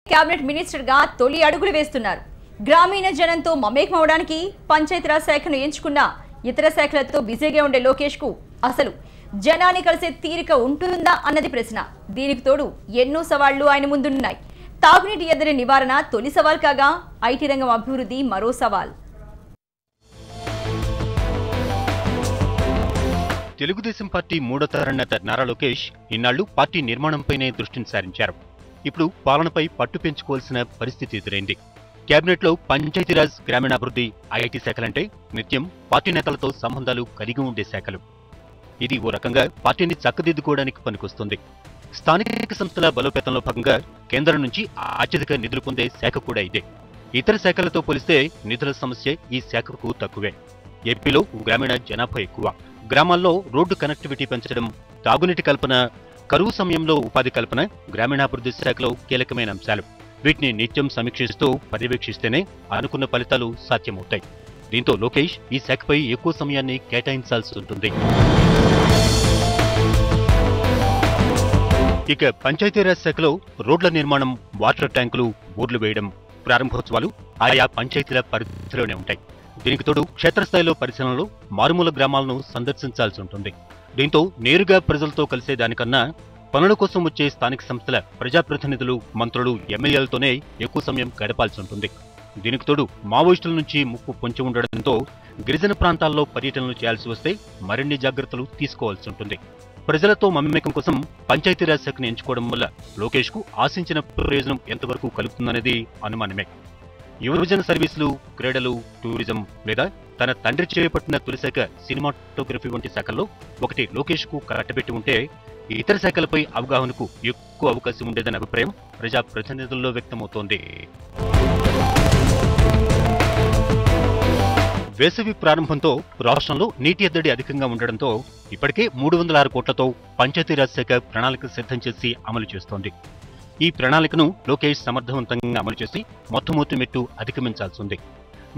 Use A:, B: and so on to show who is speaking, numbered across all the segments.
A: Cabinet మినిస్టర్గా తొలి అడుగులు వేస్తున్నారు. గ్రామీణ జనంతో మమేకమవడానికి పంచాయతీరాజ్ శాఖను ఎంచుకున్న ఇతర శాఖలతో బిజీగా ఉండే లోకేష్కు అసలు జనాన్ని కలిసే తీరిక ఉంటుందా అన్నది ప్రశ్న. దీనికి తోడు ఎన్నో సవాళ్లు ఆయన ముందున్నాయి. తాగునీటి ఎద్దడి నివారణ తొలి సవాల్ కాగా ఐటీ రంగం అభివృద్ధి మరో సవాల్.
B: తెలుగుదేశం పార్టీ మూడో తరం నేత నారా లోకేష్ ఇన్నాళ్లు పార్టీ నిర్మాణంపైనే దృష్టిని సారించారు. ఇప్పుడు పాలనపై పట్టు పెంచుకోవాల్సిన పరిస్థితి ఎదురైంది. కేబినెట్లో పంచాయతీరాజ్, గ్రామీణాభివృద్ధి, ఐఐటీ శాఖలంటే నిత్యం పార్టీ నేతలతో సంబంధాలు కలిగి ఉండే శాఖలు. ఇది ఓ రకంగా పార్టీని చక్కదిద్దుకోవడానికి పనికొస్తుంది. స్థానిక సంస్థల బలోపేతంలో భాగంగా కేంద్రం నుంచి అత్యధిక నిధులు పొందే శాఖ కూడా ఇదే. ఇతర శాఖలతో పోలిస్తే నిధుల సమస్య ఈ శాఖకు తక్కువే. ఏపీలో గ్రామీణ జనాభా ఎక్కువ. గ్రామాల్లో రోడ్డు కనెక్టివిటీ పెంచడం, తాగునీటి కల్పన, కరువు సమయంలో ఉపాధి కల్పన గ్రామీణాభివృద్ధి శాఖలో కీలకమైన అంశాలు. వీటిని నిత్యం సమీక్షిస్తూ పర్యవేక్షిస్తేనే అనుకున్న ఫలితాలు సాధ్యమవుతాయి. దీంతో లోకేష్ ఈ శాఖపై ఎక్కువ సమయాన్ని కేటాయించాల్సి ఉంటుంది. ఇక పంచాయతీరాజ్ శాఖలో రోడ్ల నిర్మాణం, వాటర్ ట్యాంకులు, బోర్లు వేయడం ప్రారంభోత్సవాలు ఆయా పంచాయతీల పరిధిలోనే ఉంటాయి. దీనికి తోడు క్షేత్రస్థాయిలో పరిశీలనలు, మారుమూల గ్రామాలను సందర్శించాల్సి ఉంటుంది. దీంతో నేరుగా ప్రజలతో కలిసేదానికన్నా పనుల కోసం వచ్చే స్థానిక సంస్థల ప్రజాప్రతినిధులు, మంత్రులు, ఎమ్మెల్యేలతోనే ఎక్కువ సమయం గడపాల్సి ఉంటుంది. దీనికి తోడు మావోయిస్టుల నుంచి ముప్పు పొంచి ఉండడంతో గిరిజన ప్రాంతాల్లో పర్యటనలు చేయాల్సి వస్తే మరిన్ని జాగ్రత్తలు తీసుకోవాల్సి ఉంటుంది. ప్రజలతో మమేకం కోసం పంచాయతీరాజ్ శాఖను ఎంచుకోవడం వల్ల లోకేష్ కు ఆశించిన ప్రయోజనం ఎంతవరకు కలుగుతుందనేది అనుమానమే. యువజన సర్వీసులు, క్రీడలు, టూరిజం లేదా తన తండ్రి చేపట్టిన తొలిశాఖ సినిమాటోగ్రఫీ వంటి శాఖల్లో ఒకటి లోకేష్ కు కట్టబెట్టి ఉంటే ఇతర శాఖలపై అవగాహనకు ఎక్కువ అవకాశం ఉండేదన్న అభిప్రాయం ప్రజాప్రతినిధుల్లో వ్యక్తమవుతోంది. వేసవి ప్రారంభంతో రాష్ట్రంలో నీటి ఎద్దడి అధికంగా ఉండడంతో ఇప్పటికే 306 కోట్లతో పంచాయతీరాజ్ శాఖ ప్రణాళిక సిద్ధం చేసి అమలు చేస్తోంది. ఈ ప్రణాళికను లోకేష్ సమర్థవంతంగా అమలు చేసి మొట్టమొదటి మెట్టు అధిగమించాల్సింది.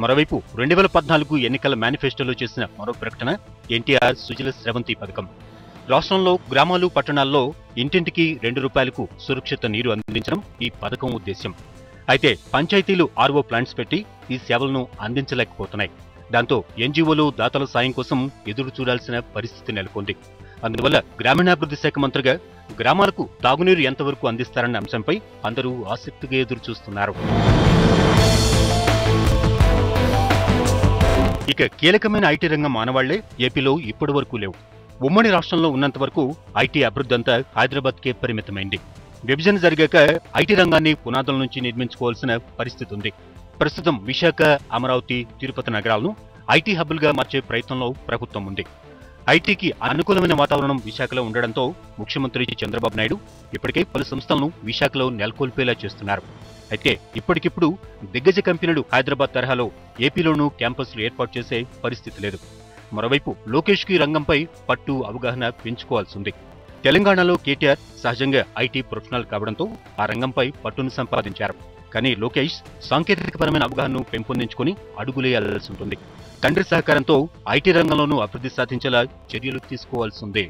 B: మరోవైపు 2014 ఎన్నికల మేనిఫెస్టోలో చేసిన మరో ప్రకటన ఎన్టీఆర్ సుజల స్రవంతి పథకం. రాష్ట్రంలో గ్రామాలు, పట్టణాల్లో ఇంటింటికి ₹2 సురక్షిత నీరు అందించడం ఈ పథకం ఉద్దేశ్యం. అయితే పంచాయతీలు ఆర్ఓ ప్లాంట్స్ పెట్టి ఈ సేవలను అందించలేకపోతున్నాయి. దాంతో ఎన్జీఓలు దాతల సాయం కోసం ఎదురు చూడాల్సిన పరిస్థితి నెలకొంది. అందువల్ల గ్రామీణాభివృద్ధి శాఖ మంత్రిగా గ్రామాలకు తాగునీరు ఎంతవరకు అందిస్తారన్న అంశంపై అందరూ ఆసక్తిగా ఎదురు చూస్తున్నారు. ఇక కీలకమైన ఐటీ రంగం మానవాళ్లే ఏపీలో ఇప్పటి వరకు లేవు. ఉమ్మడి రాష్ట్రంలో ఉన్నంత వరకు ఐటీ అభివృద్ధి అంతా హైదరాబాద్కే పరిమితమైంది. విభజన జరిగాక ఐటీ రంగాన్ని పునాదుల నుంచి నిర్మించుకోవాల్సిన పరిస్థితి ఉంది. ప్రస్తుతం విశాఖ, అమరావతి, తిరుపతి నగరాలను ఐటీ హబ్బులుగా మార్చే ప్రయత్నంలో ప్రభుత్వం ఉంది. ఐటీకి అనుకూలమైన వాతావరణం విశాఖలో ఉండడంతో ముఖ్యమంత్రి చంద్రబాబు నాయుడు ఇప్పటికే పలు సంస్థలను విశాఖలో నెలకొల్పేలా చేస్తున్నారు. అయితే ఇప్పటికిప్పుడు దిగ్గజ కంపెనీలు హైదరాబాద్ తరహాలో ఏపీలోనూ క్యాంపస్లు ఏర్పాటు చేసే పరిస్థితి లేదు. మరోవైపు లోకేష్ కి రంగంపై పట్టు, అవగాహన పెంచుకోవాల్సింది. తెలంగాణలో కేటీఆర్ సహజంగా ఐటీ ప్రొఫెషనల్ కావడంతో ఆ రంగంపై పట్టును సంపాదించారు. కానీ లోకేష్ సాంకేతికపరమైన అవగాహనను పెంపొందించుకుని అడుగులేయాల్సి ఉంటుంది. తండ్రి సహకారంతో ఐటీ రంగంలోనూ అభివృద్ధి సాధించేలా చర్యలు తీసుకోవాల్సిందే.